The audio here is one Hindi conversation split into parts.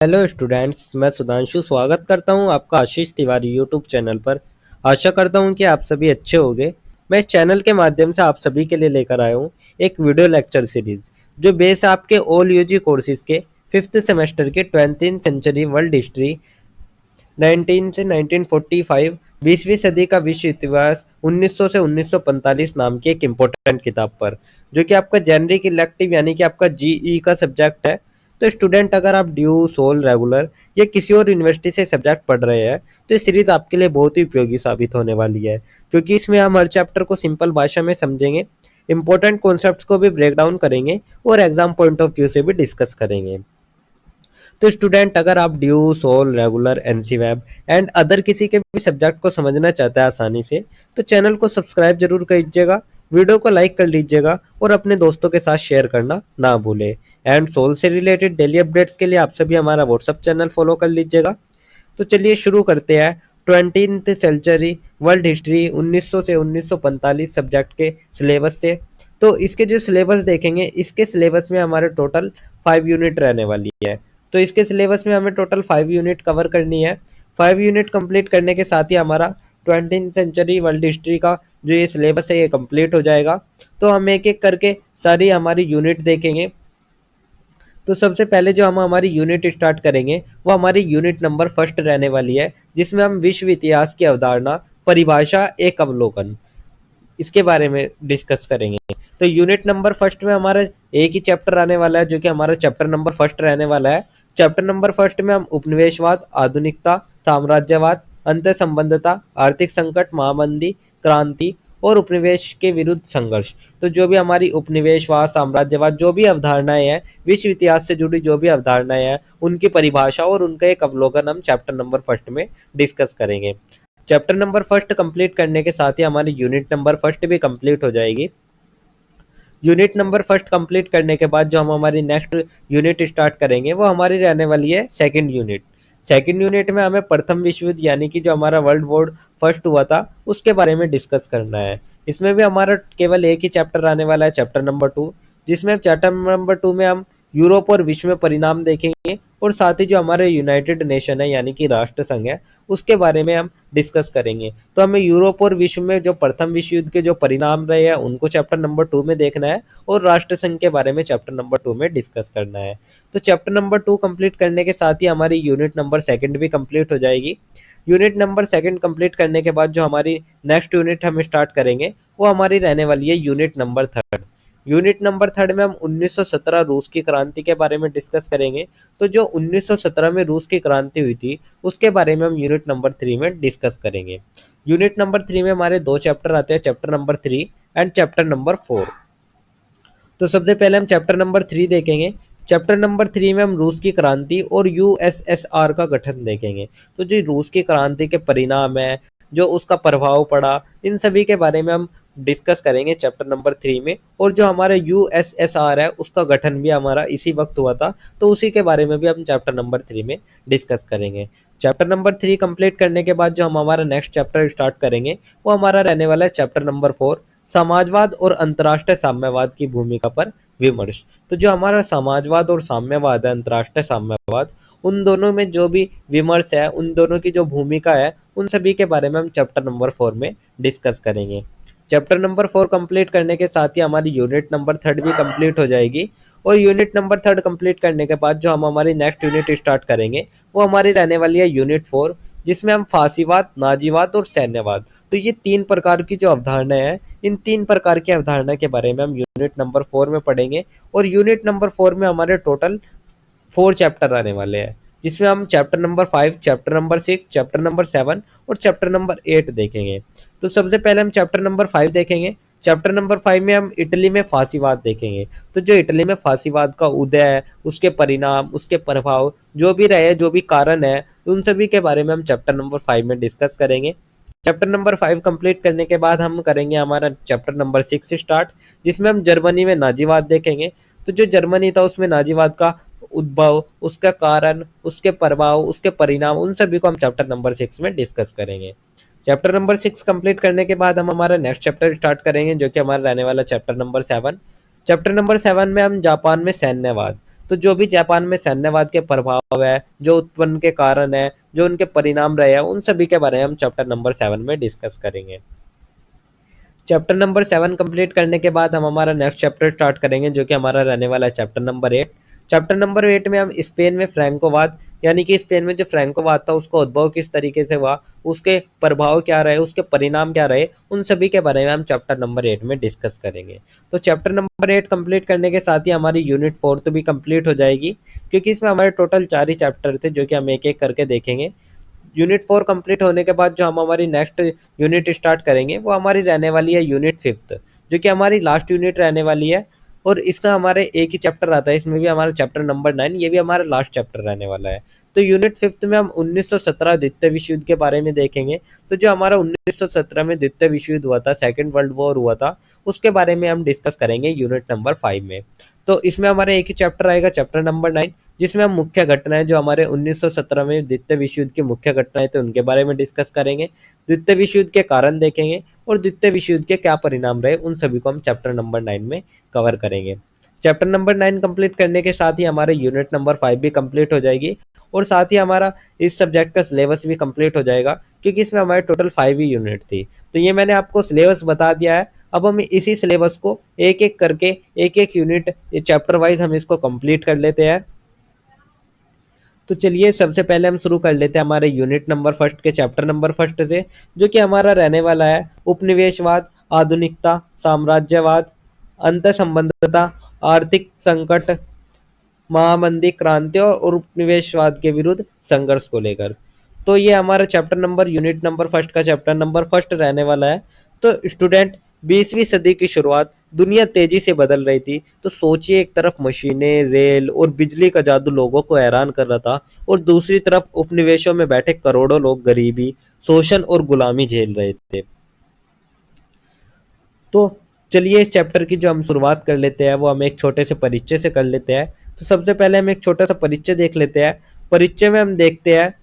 हेलो स्टूडेंट्स, मैं सुधांशु स्वागत करता हूं आपका आशीष तिवारी यूट्यूब चैनल पर। आशा करता हूं कि आप सभी अच्छे होंगे। मैं इस चैनल के माध्यम से आप सभी के लिए लेकर आया हूं एक वीडियो लेक्चर सीरीज जो बेस है आपके ऑल यूजी कोर्सेज के फिफ्थ सेमेस्टर के 20th सेंचुरी वर्ल्ड हिस्ट्री 19 से 1945 20वीं सदी का विश्व इतिहास 1900 से 1945 नाम की एक इम्पोर्टेंट किताब पर, जो कि आपका जेनरिक इलेक्टिव यानी कि आपका जीई का सब्जेक्ट है। तो स्टूडेंट, अगर आप ड्यू, सोल, रेगुलर या किसी और यूनिवर्सिटी से सब्जेक्ट पढ़ रहे हैं तो ये सीरीज आपके लिए बहुत ही उपयोगी साबित होने वाली है, क्योंकि इसमें हम हर चैप्टर को सिंपल भाषा में समझेंगे, इंपॉर्टेंट कॉन्सेप्ट्स को भी ब्रेक डाउन करेंगे और एग्जाम पॉइंट ऑफ व्यू से भी डिस्कस करेंगे। तो स्टूडेंट, अगर आप DU, SOL, regular, NCWEB and other किसी के भी सब्जेक्ट को समझना चाहते हैं आसानी से, तो चैनल को सब्सक्राइब जरूर कर लीजिएगा, वीडियो को लाइक कर लीजिएगा और अपने दोस्तों के साथ शेयर करना ना भूले। एंड सोल से रिलेटेड डेली अपडेट्स के लिए आप सभी हमारा व्हाट्सअप चैनल फॉलो कर लीजिएगा। तो चलिए शुरू करते हैं 20th सेंचुरी वर्ल्ड हिस्ट्री 1900 से 1945 सब्जेक्ट के सिलेबस से। तो इसके जो सिलेबस देखेंगे, इसके सिलेबस में हमारे टोटल 5 यूनिट रहने वाली है। तो इसके सिलेबस में हमें टोटल 5 यूनिट कवर करनी है। 5 यूनिट कंप्लीट करने के साथ ही हमारा 20th सेंचुरी वर्ल्ड हिस्ट्री का जो ये सिलेबस है ये कंप्लीट हो जाएगा। तो हम एक एक करके सारी हमारी यूनिट देखेंगे। तो सबसे पहले जो हम हमारी यूनिट स्टार्ट करेंगे वो हमारी यूनिट नंबर फर्स्ट रहने वाली है, जिसमें हम विश्व इतिहास की अवधारणा, परिभाषा, एक अवलोकन, इसके बारे में डिस्कस करेंगे। तो यूनिट नंबर फर्स्ट में हमारा एक ही चैप्टर आने वाला है, जो कि हमारा चैप्टर नंबर फर्स्ट रहने वाला है। चैप्टर नंबर फर्स्ट में हम उपनिवेशवाद, आधुनिकता, साम्राज्यवाद, अंतर संबंधता, आर्थिक संकट, महामंदी, क्रांति और उपनिवेश के विरुद्ध संघर्ष। तो जो भी हमारी उपनिवेशवाद, साम्राज्यवाद, जो भी अवधारणाएं हैं, विश्व इतिहास से जुड़ी जो भी अवधारणाएं हैं, उनकी परिभाषा और उनका एक अवलोकन हम चैप्टर नंबर फर्स्ट में डिस्कस करेंगे। चैप्टर नंबर फर्स्ट कंप्लीट करने के साथ ही हमारी यूनिट नंबर फर्स्ट भी कंप्लीट हो जाएगी। यूनिट नंबर फर्स्ट कंप्लीट करने के बाद जो हम हमारी नेक्स्ट यूनिट स्टार्ट करेंगे वो हमारी रहने वाली है सेकंड यूनिट। सेकंड यूनिट में हमें प्रथम विश्व युद्ध यानी कि जो हमारा वर्ल्ड वॉर फर्स्ट हुआ था उसके बारे में डिस्कस करना है। इसमें भी हमारा केवल एक ही चैप्टर आने वाला है, चैप्टर नंबर 2, जिसमें चैप्टर नंबर 2 में हम यूरोप और विश्व में परिणाम देखेंगे और साथ ही जो हमारे यूनाइटेड नेशन है यानी कि राष्ट्र संघ है उसके बारे में हम डिस्कस करेंगे। तो हमें यूरोप और विश्व में जो प्रथम विश्व युद्ध के जो परिणाम रहे हैं उनको चैप्टर नंबर 2 में देखना है और राष्ट्र संघ के बारे में चैप्टर नंबर 2 में डिस्कस करना है। तो चैप्टर नंबर 2 कंप्लीट करने के साथ ही हमारी यूनिट नंबर सेकंड भी कंप्लीट हो जाएगी। यूनिट नंबर सेकंड कंप्लीट करने के बाद जो हमारी नेक्स्ट यूनिट हम स्टार्ट करेंगे वो हमारी रहने वाली है unit number third. Unit number third में हम 1917 रूस की क्रांति के बारे में डिस्कस करेंगे। तो जो 1917 में रूस की क्रांति हुई थी उसके बारे में हम यूनिट नंबर 3 में डिस्कस करेंगे। यूनिट नंबर 3 में हमारे दो चैप्टर आते हैं, chapter number 3 and chapter number 4। तो सबसे पहले हम चैप्टर नंबर 3 देखेंगे। चैप्टर नंबर 3 में हम रूस की क्रांति और यूएसएसआर का गठन देखेंगे। तो जो रूस की क्रांति के परिणाम है, जो उसका प्रभाव पड़ा, इन सभी के बारे में हम डिस्कस करेंगे चैप्टर नंबर 3 में। और जो हमारा यूएसएसआर है उसका गठन भी हमारा इसी वक्त हुआ था, तो उसी के बारे में भी हम चैप्टर नंबर 3 में डिस्कस करेंगे। चैप्टर नंबर 3 कंप्लीट करने के बाद जो हम हमारा नेक्स्ट चैप्टर स्टार्ट करेंगे वो हमारा रहने वाला है चैप्टर नंबर 4, समाजवाद और अंतर्राष्ट्रीय साम्यवाद की भूमिका पर विमर्श। तो जो हमारा समाजवाद और साम्यवाद है, अंतर्राष्ट्रीय साम्यवाद, उन दोनों में जो भी विमर्श है, उन दोनों की जो भूमिका है, उन सभी के बारे में हम चैप्टर नंबर 4 में डिस्कस करेंगे। चैप्टर नंबर 4 कंप्लीट करने के साथ ही हमारी यूनिट नंबर थर्ड भी कंप्लीट हो जाएगी। और यूनिट नंबर थर्ड कंप्लीट करने के बाद जो हम हमारी नेक्स्ट यूनिट स्टार्ट करेंगे वो हमारी रहने वाली है यूनिट 4, जिसमें हम फासीवाद, नाजीवाद और सैन्यवाद, तो ये 3 प्रकार की जो अवधारणाएं हैं, इन 3 प्रकार की अवधारणा के बारे में हम यूनिट नंबर 4 में पढ़ेंगे। और यूनिट नंबर 4 में हमारे टोटल 4 चैप्टर आने वाले हैं, जिसमें हम chapter number 5, chapter number 6, chapter number 7 और चैप्टर नंबर 8 देखेंगे। तो सबसे पहले हम चैप्टर नंबर 5 देखेंगे। चैप्टर नंबर 5 में हम इटली में फासीवाद देखेंगे। तो जो इटली में फासीवाद का उदय है, उसके परिणाम, उसके प्रभाव, जो भी रहे, जो भी कारण है, उन सभी के बारे में हम चैप्टर नंबर 5 में डिस्कस करेंगे। चैप्टर नंबर 5 कंप्लीट करने के बाद हम करेंगे हमारा चैप्टर नंबर 6 स्टार्ट, जिसमें हम जर्मनी में नाजीवाद देखेंगे। तो जो जर्मनी था उसमें नाजीवाद का उद्भव, उसका कारण, उसके प्रभाव, उसके परिणाम, उन सभी को हम चैप्टर नंबर 6 में डिस्कस करेंगे। चैप्टर नंबर 6 कंप्लीट करने के बाद हम हमारा नेक्स्ट चैप्टर स्टार्ट करेंगे, जो कि हमारा रहने वाला चैप्टर नंबर 7। चैप्टर नंबर 7 में हम जापान में सैन्यवाद, तो जो भी जापान में सैन्यवाद के प्रभाव है, जो उत्पन्न के कारण है, जो उनके परिणाम रहे हैं, उन सभी के बारे में हम चैप्टर नंबर 7 में डिस्कस करेंगे। चैप्टर नंबर 7 कंप्लीट करने के बाद हम हमारा नेक्स्ट चैप्टर स्टार्ट करेंगे, जो कि हमारा रहने वाला है चैप्टर नंबर 8। चैप्टर नंबर 8 में हम स्पेन में फ्रैंकोवाद, यानी कि स्पेन में जो फ्रैंकोवाद था उसका उद्भव किस तरीके से हुआ, उसके प्रभाव क्या रहे, उसके परिणाम क्या रहे, उन सभी के बारे में हम चैप्टर नंबर 8 में डिस्कस करेंगे। तो चैप्टर नंबर 8 कंप्लीट करने के साथ ही हमारी यूनिट 4 तो भी कंप्लीट हो जाएगी, क्योंकि इसमें हमारे टोटल 4 ही चैप्टर थे, जो कि हम एक एक करके देखेंगे। यूनिट 4 कंप्लीट होने के बाद जो हम हमारी नेक्स्ट यूनिट स्टार्ट करेंगे वो हमारी रहने वाली है यूनिट 5, जो कि हमारी लास्ट यूनिट रहने वाली है। और इसका हमारे एक ही चैप्टर आता है, इसमें भी हमारा चैप्टर नंबर 9, ये भी हमारा लास्ट चैप्टर रहने वाला है। तो यूनिट 5 में हम 1917 द्वितीय विश्व युद्ध के बारे में देखेंगे। तो जो हमारा 1917 में द्वितीय विश्व युद्ध हुआ था, सेकेंड वर्ल्ड वॉर हुआ था, उसके बारे में हम डिस्कस करेंगे यूनिट नंबर 5 में। तो इसमें हमारे एक ही चैप्टर आएगा, चैप्टर नंबर 9, जिसमें हम मुख्य घटनाएं जो हमारे 1917 में द्वितीय विश्व युद्ध की मुख्य घटनाएं थे उनके बारे में डिस्कस करेंगे, द्वितीय विश्व युद्ध के कारण देखेंगे और द्वितीय विश्व युद्ध के क्या परिणाम रहे, उन सभी को हम चैप्टर नंबर 9 में कवर करेंगे। चैप्टर नंबर 9 कंप्लीट करने के साथ ही हमारे यूनिट नंबर 5 भी कंप्लीट हो जाएगी, और साथ ही हमारा इस सब्जेक्ट का सिलेबस भी कंप्लीट हो जाएगा, क्योंकि इसमें हमारे टोटल 5 ही यूनिट थी। तो ये मैंने आपको सिलेबस बता दिया है। अब हम इसी सिलेबस को एक एक करके, एक एक यूनिट चैप्टर वाइज हम इसको कंप्लीट कर लेते हैं। तो चलिए सबसे पहले हम शुरू कर लेते हैं हमारे यूनिट नंबर 1 के चैप्टर नंबर 1 से, जो कि हमारा रहने वाला है उपनिवेशवाद, आधुनिकता, साम्राज्यवाद, अंतर संबंधता, आर्थिक संकट, महामंदी, क्रांतियों और उपनिवेशवाद के विरुद्ध संघर्ष को लेकर। तो ये हमारा चैप्टर नंबर यूनिट नंबर 1 का चैप्टर नंबर 1 रहने वाला है। तो स्टूडेंट, 20वीं सदी की शुरुआत, दुनिया तेजी से बदल रही थी। तो सोचिए, एक तरफ मशीनें, रेल और बिजली का जादू लोगों को हैरान कर रहा था, और दूसरी तरफ उपनिवेशों में बैठे करोड़ों लोग गरीबी, शोषण और गुलामी झेल रहे थे। तो चलिए इस चैप्टर की जो हम शुरुआत कर लेते हैं वो हम एक छोटे से परिचय से कर लेते हैं। तो सबसे पहले हम एक छोटा सा परिचय देख लेते हैं। परिचय में हम देखते हैं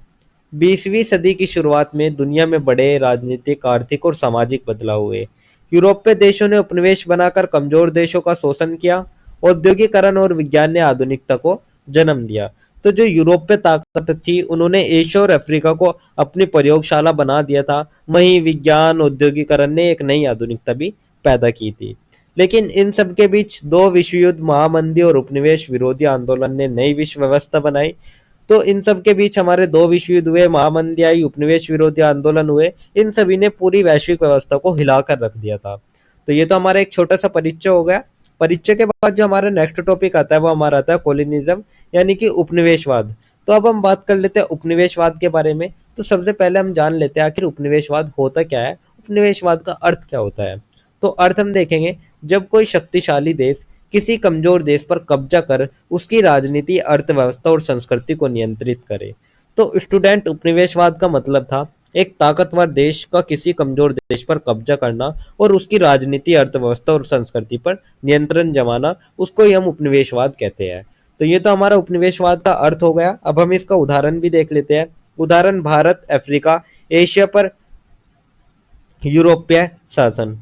20वीं सदी की शुरुआत में दुनिया में बड़े राजनीतिक, आर्थिक और सामाजिक बदलाव हुए। यूरोपीय देशों ने उपनिवेश बनाकर कमजोर देशों का शोषण किया। औद्योगिकरण और विज्ञान ने आधुनिकता को जन्म दिया। तो जो यूरोपीय ताकत थी उन्होंने एशिया और अफ्रीका को अपनी प्रयोगशाला बना दिया था। वहीं विज्ञान, औद्योगिकरण ने एक नई आधुनिकता भी पैदा की थी। लेकिन इन सब के बीच दो विश्व युद्ध, महामंदी और उपनिवेश विरोधी आंदोलन ने नई विश्व व्यवस्था बनाई। तो इन सब के बीच हमारे दो विश्व युद्ध हुए, महामंदी आई, उपनिवेश विरोधी आंदोलन हुए। इन सभी ने पूरी वैश्विक व्यवस्था को हिलाकर रख दिया था। तो ये तो हमारा एक छोटा सा परिचय हो गया। परिचय के बाद जो हमारा नेक्स्ट टॉपिक आता है वो हमारा आता है कॉलोनिज्म, यानी कि उपनिवेशवाद। तो अब हम बात कर लेते हैं उपनिवेशवाद के बारे में। तो सबसे पहले हम जान लेते हैं आखिर उपनिवेशवाद होता क्या है, उपनिवेशवाद का अर्थ क्या होता है। तो अर्थ हम देखेंगे, जब कोई शक्तिशाली देश किसी कमजोर देश पर कब्जा कर उसकी राजनीति, अर्थव्यवस्था और संस्कृति को नियंत्रित करे। तो स्टूडेंट, उपनिवेशवाद का मतलब था एक ताकतवर देश का किसी कमजोर देश पर कब्जा करना और उसकी राजनीति, अर्थव्यवस्था और संस्कृति पर नियंत्रण जमाना, उसको ही हम उपनिवेशवाद कहते हैं। तो ये तो हमारा उपनिवेशवाद का अर्थ हो गया। अब हम इसका उदाहरण भी देख लेते हैं। उदाहरण, भारत, अफ्रीका, एशिया पर यूरोपीय शासन।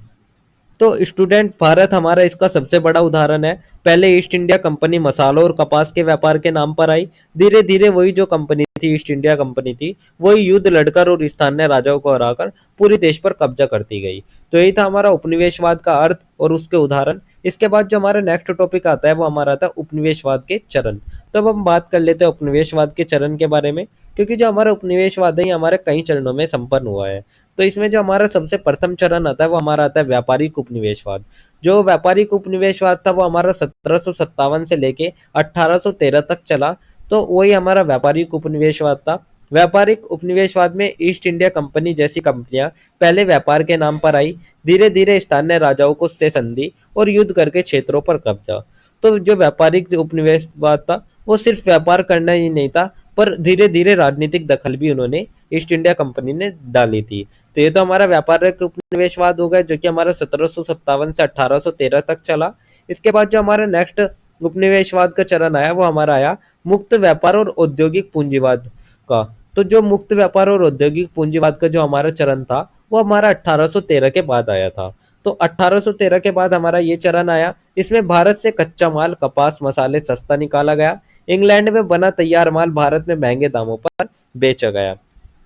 तो स्टूडेंट, भारत हमारा इसका सबसे बड़ा उदाहरण है। पहले ईस्ट इंडिया कंपनी मसालों और कपास के व्यापार के नाम पर आई। धीरे धीरे वही जो कंपनी थी, ईस्ट इंडिया कंपनी थी, वही युद्ध लड़कर और स्थानीय राजाओं को हराकर पूरे देश पर कब्जा करती गई। तो यही था हमारा उपनिवेशवाद का अर्थ और उसके उदाहरण। इसके बाद जो हमारा नेक्स्ट टॉपिक आता है वो हमारा आता है उपनिवेशवाद के चरण। तो अब हम बात कर लेते हैं उपनिवेशवाद के चरण के बारे में, क्योंकि जो हमारा उपनिवेशवाद है ये हमारे कई चरणों में संपन्न हुआ है। तो इसमें जो हमारा सबसे प्रथम चरण आता है वो हमारा आता है व्यापारिक उपनिवेशवाद। जो व्यापारिक उपनिवेशवाद था वो हमारा 1757 से लेके 1813 तक चला। तो वही हमारा व्यापारिक उपनिवेशवाद था। व्यापारिक उपनिवेशवाद में ईस्ट इंडिया कंपनी जैसी कंपनियां पहले व्यापार के नाम पर आई, धीरे धीरे स्थानीय राजाओं को से संधि और युद्ध करके क्षेत्रों पर कब्जा। तो जो व्यापारिक उपनिवेशवाद था वो सिर्फ व्यापार करना ही नहीं था, पर धीरे धीरे राजनीतिक दखल भी उन्होंने ईस्ट इंडिया कंपनी ने डाली थी। तो ये तो हमारा व्यापारिक उपनिवेशवाद हो गया, जो कि हमारा 1757 से 1813 तक चला। इसके बाद जो हमारा नेक्स्ट उपनिवेशवाद का चरण आया वो हमारा आया मुक्त व्यापार और औद्योगिक पूंजीवाद का। तो जो मुक्त व्यापार और औद्योगिक पूंजीवाद का जो हमारा चरण था वो हमारा 1813 के बाद आया था। तो 1813 के बाद हमारा ये चरण आया। इसमें भारत से कच्चा माल, कपास, मसाले सस्ता निकाला गया। इंग्लैंड में बना तैयार माल भारत में महंगे दामों पर बेचा गया।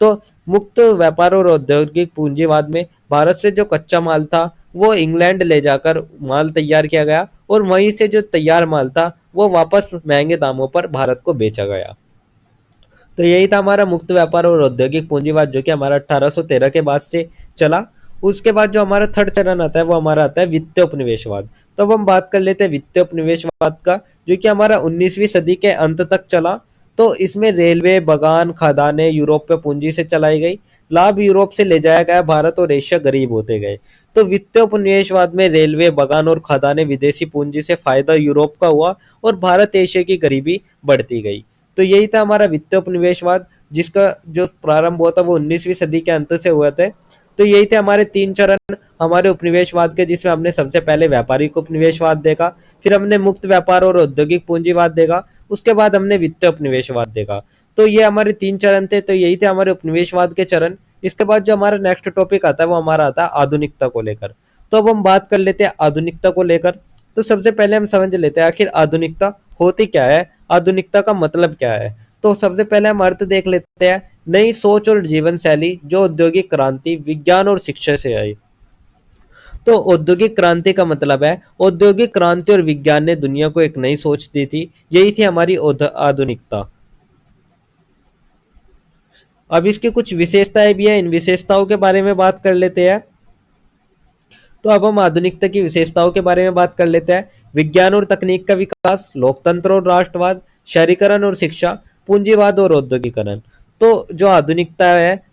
तो मुक्त व्यापार और औद्योगिक पूंजीवाद में भारत से जो कच्चा माल था वो इंग्लैंड ले जाकर माल तैयार किया गया, और वहीं से जो तैयार माल था वो वापस महंगे दामों पर भारत को बेचा गया। तो यही था हमारा मुक्त व्यापार और औद्योगिक पूंजीवाद, जो कि हमारा 1813 के बाद से चला। उसके बाद जो हमारा थर्ड चरण आता है वो हमारा आता है वित्तीय उपनिवेशवाद। तो अब हम बात कर लेते हैं वित्तीय उपनिवेशवाद का, जो कि हमारा 19वीं सदी के अंत तक चला। तो इसमें रेलवे, बगान, खदानें यूरोप पे पूंजी से चलाई गई। लाभ यूरोप से ले जाया गया, भारत और एशिया गरीब होते गए। तो वित्तीय उपनिवेशवाद में रेलवे, बगान और खदानें विदेशी पूंजी से फायदा यूरोप का हुआ, और भारत एशिया की गरीबी बढ़ती गई। तो यही था हमारा वित्तीय उपनिवेशवाद, जिसका जो प्रारंभ हुआ था वो 19वीं सदी के अंत से हुआ था। तो यही थे हमारे 3 चरण हमारे उपनिवेशवाद के, जिसमें हमने सबसे पहले व्यापारिक उपनिवेशवाद देखा, फिर हमने मुक्त व्यापार और औद्योगिक पूंजीवाद देखा, उसके बाद हमने वित्तीय उपनिवेशवाद देखा। तो ये हमारे 3 चरण थे। तो यही थे हमारे उपनिवेशवाद के चरण। इसके बाद जो हमारा नेक्स्ट टॉपिक आता है वो हमारा आता है आधुनिकता को लेकर। तो अब हम बात कर लेते हैं आधुनिकता को लेकर। तो सबसे पहले हम समझ लेते हैं आखिर आधुनिकता होती क्या है, आधुनिकता का मतलब क्या है। तो सबसे पहले हम अर्थ देख लेते हैं, नई सोच और जीवन शैली जो औद्योगिक क्रांति, विज्ञान और शिक्षा से आई। तो औद्योगिक क्रांति का मतलब है औद्योगिक क्रांति और विज्ञान ने दुनिया को एक नई सोच दी थी। यही थी हमारी आधुनिकता। अब इसकी कुछ विशेषताएं भी है, इन विशेषताओं के बारे में बात कर लेते हैं। तो अब हम आधुनिकता की विशेषताओं के बारे में बात कर लेते हैं। विज्ञान और तकनीक का विकास, लोकतंत्र और राष्ट्रवाद, शहरीकरण और शिक्षा, पूंजीवाद और औद्योगिकरण। तो जो आधुनिकता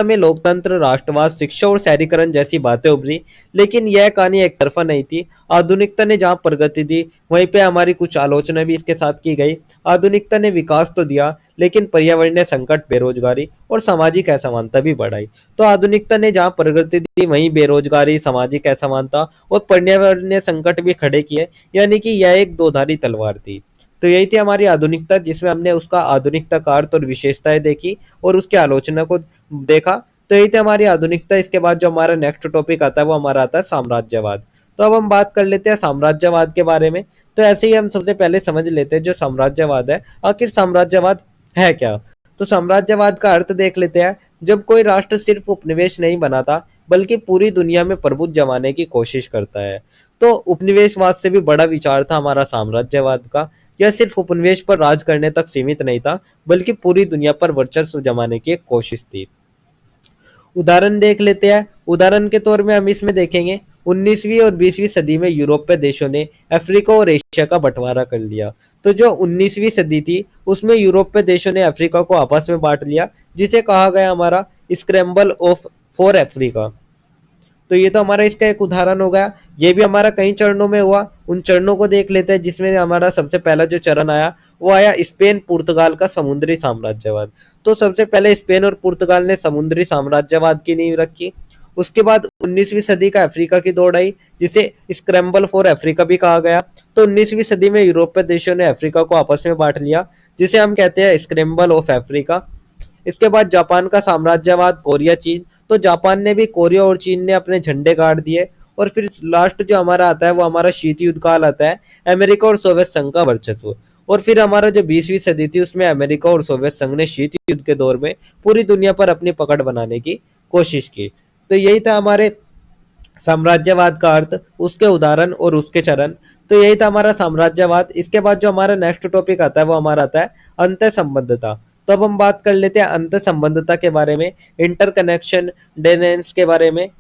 में लोकतंत्र, राष्ट्रवाद, शिक्षा और शहरीकरण जैसी बातें उभरी। लेकिन यह कहानी एक तरफा नहीं थी। आधुनिकता ने जहां प्रगति दी वहीं पे हमारी कुछ आलोचना भी इसके साथ की गई। आधुनिकता ने विकास तो दिया, लेकिन पर्यावरणीय संकट, बेरोजगारी और सामाजिक असमानता भी बढ़ाई। तो आधुनिकता ने जहां प्रगति दी वहीं बेरोजगारी, सामाजिक असमानता और पर्यावरणीय संकट भी खड़े किए, यानी कि यह एक दोधारी तलवार थी। तो यही थी हमारी आधुनिकता, जिसमें हमने उसका आधुनिकता का अर्थ और विशेषताएं देखी और उसकी आलोचना को देखा। तो यही थी हमारी आधुनिकता। इसके बाद जो हमारा नेक्स्ट टॉपिक आता है वो हमारा आता है साम्राज्यवाद। तो अब हम बात कर लेते हैं साम्राज्यवाद के बारे में। तो ऐसे ही हम सबसे पहले समझ लेते हैं जो साम्राज्यवाद है, आखिर साम्राज्यवाद है क्या। तो साम्राज्यवाद का अर्थ देख लेते हैं, जब कोई राष्ट्र सिर्फ उपनिवेश नहीं बनाता बल्कि पूरी दुनिया में प्रभुत्व जमाने की कोशिश करता है। तो उपनिवेशवाद से भी बड़ा विचार था हमारा साम्राज्यवाद का। यह सिर्फ उपनिवेश पर राज करने तक सीमित नहीं था, बल्कि पूरी दुनिया पर वर्चस्व जमाने की एक कोशिश थी। उदाहरण देख लेते हैं। उदाहरण के तौर में हम इसमें देखेंगे 19वीं और 20वीं सदी में यूरोपीय देशों ने अफ्रीका और एशिया का बंटवारा कर लिया। तो जो 19वीं सदी थी उसमें यूरोपीय देशों ने अफ्रीका को आपस में बांट लिया, जिसे कहा गया हमारा स्क्रैम्बल ऑफ फॉर अफ्रीका। तो ये तो हमारा इसका एक उदाहरण हो गया। ये भी हमारा कई चरणों में हुआ। उन चरणों को देख लेते हैं, जिसमें हमारा सबसे पहला जो चरण आया वो आया स्पेन पुर्तगाल का समुद्री साम्राज्यवाद। तो सबसे पहले स्पेन और पुर्तगाल ने समुद्री साम्राज्यवाद की नींव रखी। उसके बाद 19वीं सदी का अफ्रीका की दौड़ आई, जिसे स्क्रैम्बल फॉर अफ्रीका भी कहा गया। तो 19वीं सदी में यूरोपीय देशों ने अफ्रीका को आपस में बांट लिया, जिसे हम कहते हैं स्क्रैम्बल ऑफ अफ्रीका। इसके बाद जापान का साम्राज्यवाद, कोरिया, चीन। तो जापान ने भी कोरिया और चीन ने अपने झंडे गाड़ दिए। और फिर लास्ट जो हमारा आता है वो हमारा शीत युद्ध काल आता है, अमेरिका और सोवियत संघ का वर्चस्व। और फिर हमारा जो 20वीं सदी थी उसमें अमेरिका और सोवियत संघ ने शीत युद्ध के दौर में पूरी दुनिया पर अपनी पकड़ बनाने की कोशिश की। तो यही था हमारे साम्राज्यवाद का अर्थ, उसके उदाहरण और उसके चरण। तो यही था हमारा साम्राज्यवाद। इसके बाद जो हमारा नेक्स्ट टॉपिक आता है वो हमारा आता है अंतः संबंधता। तो अब हम बात कर लेते हैं अंतः संबंधता के बारे में, इंटरकनेक्शन डेनेंस के बारे में।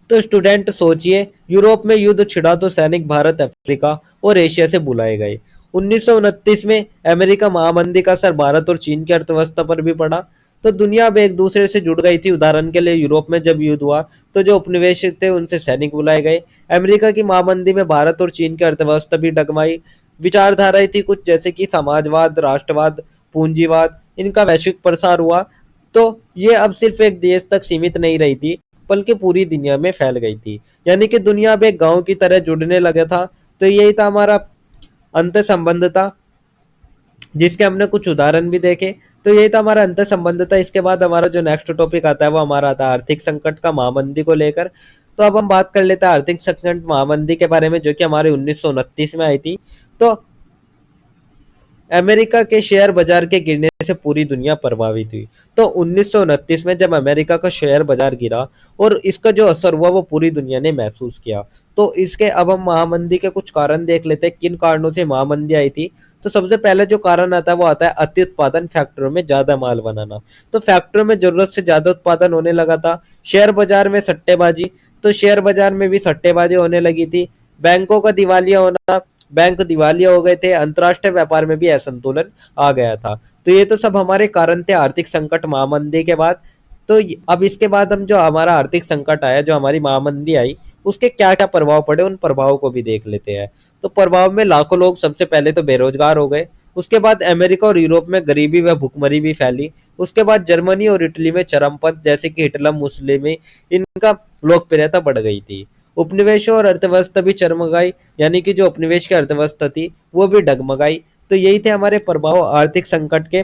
तो स्टूडेंट सोचिए, यूरोप में युद्ध छिड़ा तो सैनिक भारत, अफ्रीका और एशिया से बुलाए गए। 1929 में अमेरिका महामंदी का असर भारत और चीन की अर्थव्यवस्था पर भी पड़ा। तो दुनिया अब एक दूसरे से जुड़ गई थी। उदाहरण के लिए यूरोप में जब युद्ध हुआ तो जो उपनिवेश थे उनसे सैनिक बुलाए गए। अमेरिका की महामंदी में भारत और चीन की अर्थव्यवस्था भी डगमगाई। विचारधाराएं थी कुछ जैसे कि समाजवाद, राष्ट्रवाद, पूंजीवाद, इनका वैश्विक प्रसार हुआ। तो ये अब सिर्फ एक देश तक सीमित नहीं रही थी, बल्कि पूरी दुनिया में फैल गई थी। यानी कि दुनिया अब एक गांव की तरह जुड़ने लगा था। तो यही था हमारा अंतः संबंधता, जिसके हमने कुछ उदाहरण भी देखे। तो यही था हमारा अंतर संबंध था। इसके बाद हमारा जो नेक्स्ट टॉपिक आता है वो हमारा आता है आर्थिक संकट का महामंदी को लेकर। तो अब हम बात कर लेते हैं आर्थिक संकट महामंदी के बारे में, जो कि हमारे 1929 में आई थी। तो अमेरिका के शेयर बाजार के गिरने से पूरी दुनिया प्रभावित हुई। तो 1929 में जब अमेरिका का शेयर बाजार गिरा और इसका जो असर हुआ वो पूरी दुनिया ने महसूस किया। तो इसके अब हम महामंदी के कुछ कारण देख लेते हैं, किन कारणों से महामंदी आई थी। तो सबसे पहले जो कारण आता है वो आता है अति उत्पादन, फैक्ट्रियों में ज्यादा माल बनाना। तो फैक्ट्रियों में जरूरत से ज्यादा उत्पादन होने लगा था। शेयर बाजार में सट्टेबाजी, तो शेयर बाजार में भी सट्टेबाजी होने लगी थी। बैंकों का दिवालिया होना, बैंक दिवालिया हो गए थे। अंतर्राष्ट्रीय व्यापार में भी असंतुलन आ गया था। तो ये तो सब हमारे कारण थे आर्थिक संकट महामंदी के बाद। तो अब इसके बाद हम जो हमारा आर्थिक संकट आया, जो हमारी महामंदी आई, उसके क्या क्या प्रभाव पड़े उन प्रभावों को भी देख लेते हैं। तो प्रभाव में लाखों लोग सबसे पहले तो बेरोजगार हो गए। उसके बाद अमेरिका और यूरोप में गरीबी व भुखमरी भी फैली। उसके बाद जर्मनी और इटली में चरमपंथ जैसे कि हिटलर मुसोलिनी, इनका लोकप्रियता बढ़ गई थी। उपनिवेश और अर्थव्यवस्था भी चरमगाई, यानी कि जो उपनिवेश की अर्थव्यवस्था थी वो भी डगमगाई। तो यही थे हमारे प्रभाव आर्थिक संकट के।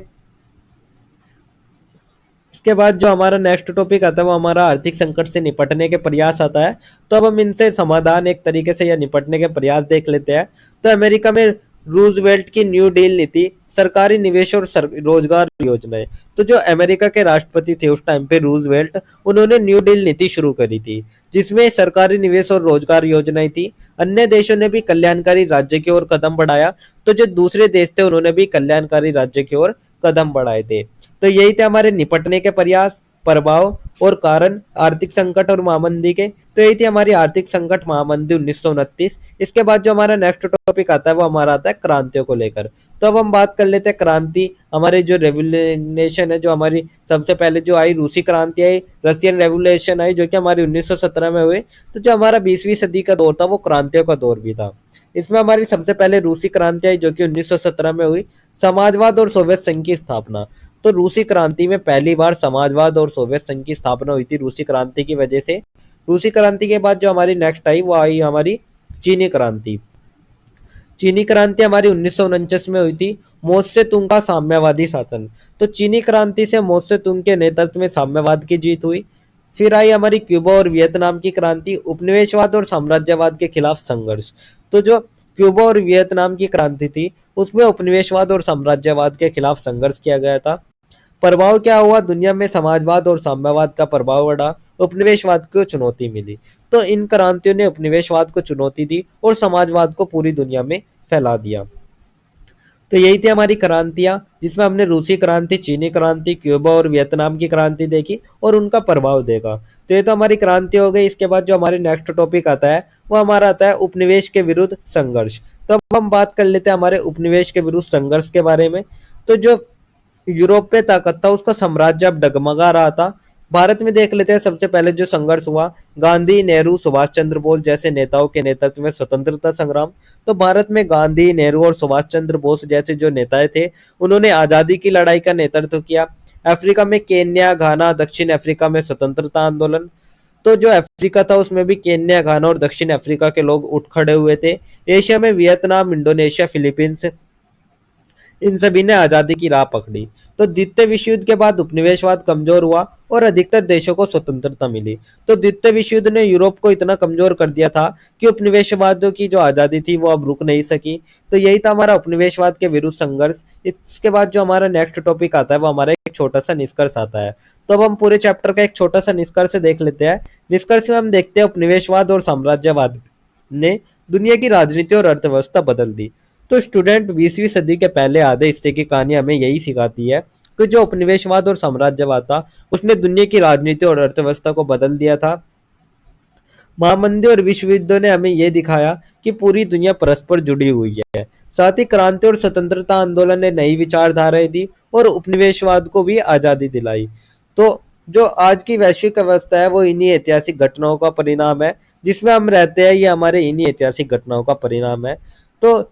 इसके बाद जो हमारा नेक्स्ट टॉपिक आता है वो हमारा आर्थिक संकट से निपटने के प्रयास आता है। तो अब हम इनसे समाधान एक तरीके से या निपटने के प्रयास देख लेते हैं। तो अमेरिका में रूजवेल्ट की न्यू डील नीति, सरकारी निवेश और रोजगार योजनाएं। तो जो अमेरिका के राष्ट्रपति थे उस टाइम पे रूजवेल्ट, उन्होंने न्यू डील नीति शुरू करी थी, जिसमें सरकारी निवेश और रोजगार योजनाएं थी। अन्य देशों ने भी कल्याणकारी राज्य की ओर कदम बढ़ाया। तो जो दूसरे देश थे उन्होंने भी कल्याणकारी राज्य की ओर कदम बढ़ाए थे। तो यही थे हमारे निपटने के प्रयास, प्रभाव और कारण आर्थिक संकट और महामंदी के। तो यही थी हमारी आर्थिक संकट महामंदी 1929। इसके बाद जो हमारा नेक्स्ट टॉपिक आता है वो हमारा आता है क्रांतियों को लेकर। तो अब हम बात कर लेते हैं क्रांति, हमारे जो रेवोल्यूशन है, जो हमारी सबसे पहले जो आई रूसी क्रांति आई, रशियन रेवोल्यूशन आई, जो कि हमारी 1917 में हुई। तो जो हमारा 20वीं सदी का दौर था वो क्रांतियों का दौर भी था। इसमें हमारी सबसे पहले रूसी क्रांति आई, जो कि 1917 में हुई। समाजवाद और सोवियत संघ की स्थापना। तो रूसी क्रांति में पहली बार समाजवाद और सोवियत संघ की स्थापना हुई थी रूसी क्रांति की वजह से। रूसी क्रांति के बाद जो हमारी नेक्स्ट आई वो आई हमारी चीनी क्रांति। चीनी क्रांति हमारी 1949 में हुई थी। मो से तुंग का साम्यवादी शासन। तो चीनी क्रांति से मो से तुंग के नेतृत्व में साम्यवाद की जीत हुई। फिर आई हमारी क्यूबा और वियतनाम की क्रांति, उपनिवेशवाद और साम्राज्यवाद के खिलाफ संघर्ष। तो जो क्यूबा और वियतनाम की क्रांति थी उसमें उपनिवेशवाद और साम्राज्यवाद के खिलाफ संघर्ष किया गया था। प्रभाव क्या हुआ, दुनिया में समाजवाद और साम्यवाद का प्रभाव बढ़ा, उपनिवेशवाद को चुनौती मिली। तो इन क्रांतियों ने उपनिवेशवाद को चुनौती दी और समाजवाद को पूरी दुनिया में फैला दिया। तो यही थी हमारी क्रांतियां, जिसमें हमने रूसी क्रांति, चीनी क्रांति, क्यूबा और वियतनाम की क्रांति देखी और उनका प्रभाव देखा। तो ये तो हमारी क्रांति हो गई। इसके बाद जो हमारे नेक्स्ट टॉपिक आता है वो हमारा आता है उपनिवेश के विरुद्ध संघर्ष। तो अब हम बात कर लेते हैं हमारे उपनिवेश के विरुद्ध संघर्ष के बारे में। तो जो यूरोप पे ताकत था उसका साम्राज्य अब डगमगा रहा था। भारत में देख लेते हैं सबसे पहले जो संघर्ष हुआ, गांधी, नेहरू, सुभाष चंद्र बोस जैसे नेताओं के नेतृत्व में स्वतंत्रता संग्राम। तो भारत में गांधी, नेहरू और सुभाष चंद्र बोस जैसे जो नेताएं थे उन्होंने आजादी की लड़ाई का नेतृत्व किया। अफ्रीका में केन्या, घाना, दक्षिण अफ्रीका में स्वतंत्रता आंदोलन। तो जो अफ्रीका था उसमें भी केन्या, घाना और दक्षिण अफ्रीका के लोग उठ खड़े हुए थे। एशिया में वियतनाम, इंडोनेशिया, फिलीपींस, इन सभी ने आजादी की राह पकड़ी। तो द्वितीय विश्व युद्ध के बाद उपनिवेशवाद कमजोर हुआ और अधिकतर देशों को स्वतंत्रता मिली। तो द्वितीय विश्व युद्ध ने यूरोप को इतना कमजोर कर दिया था कि उपनिवेशवाद की जो आजादी थी वो अब रुक नहीं सकी। तो यही था हमारा उपनिवेशवाद के विरुद्ध संघर्ष। इसके बाद जो हमारा नेक्स्ट टॉपिक आता है वो हमारा एक छोटा सा निष्कर्ष आता है। तो अब हम पूरे चैप्टर का एक छोटा सा निष्कर्ष देख लेते हैं। निष्कर्ष में हम देखते हैं उपनिवेशवाद और साम्राज्यवाद ने दुनिया की राजनीति और अर्थव्यवस्था बदल दी। तो स्टूडेंट 20वीं सदी के पहले आधे हिस्से की कहानी हमें यही सिखाती है कि जो उपनिवेशवाद और साम्राज्यवाद था उसने दुनिया की राजनीति और अर्थव्यवस्था को बदल दिया था। महामंदी और विश्व युद्धों ने हमें यह दिखाया कि पूरी दुनिया परस्पर जुड़ी हुई है। साथ ही क्रांति और स्वतंत्रता आंदोलन ने नई विचारधाराएं दी और उपनिवेशवाद को भी आजादी दिलाई। तो जो आज की वैश्विक अवस्था है वो इन्हीं ऐतिहासिक घटनाओं का परिणाम है। जिसमें हम रहते हैं ये हमारे इन्हीं ऐतिहासिक घटनाओं का परिणाम है। तो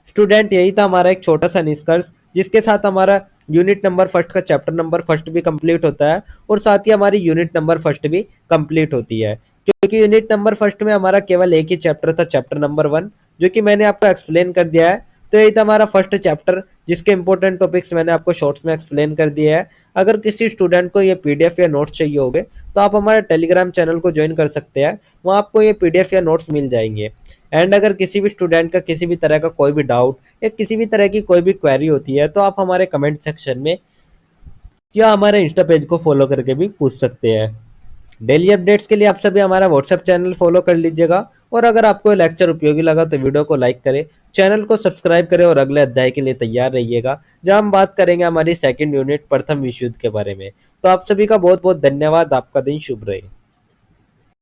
स्टूडेंट यही था हमारा एक छोटा सा निष्कर्ष, जिसके साथ हमारा यूनिट नंबर फर्स्ट का चैप्टर नंबर फर्स्ट भी कंप्लीट होता है और साथ ही हमारी यूनिट नंबर फर्स्ट भी कंप्लीट होती है। क्योंकि यूनिट नंबर फर्स्ट में हमारा केवल एक ही चैप्टर था, चैप्टर नंबर 1, जो कि मैंने आपको एक्सप्लेन कर दिया है। तो यही था हमारा फर्स्ट चैप्टर, जिसके इंपॉर्टेंट टॉपिक्स मैंने आपको शॉर्ट्स में एक्सप्लेन कर दिया है। अगर किसी स्टूडेंट को ये पीडीएफ या नोट्स चाहिए होंगे तो आप हमारे टेलीग्राम चैनल को ज्वाइन कर सकते हैं, वहाँ आपको ये पीडीएफ या नोट्स मिल जाएंगे। एंड अगर किसी भी स्टूडेंट का किसी भी तरह का कोई भी डाउट या किसी भी तरह की कोई भी क्वेरी होती है तो आप हमारे कमेंट सेक्शन में या हमारे इंस्टा पेज को फॉलो करके भी पूछ सकते हैं। डेली अपडेट्स के लिए आप सभी हमारा व्हाट्सएप चैनल फॉलो कर लीजिएगा। और अगर आपको ये लेक्चर उपयोगी लगा तो वीडियो को लाइक करें, चैनल को सब्सक्राइब करें और अगले अध्याय के लिए तैयार रहिएगा, जहां हम बात करेंगे हमारी सेकंड यूनिट प्रथम विश्व युद्ध के बारे में। तो आप सभी का बहुत बहुत धन्यवाद। आपका दिन शुभ रहे।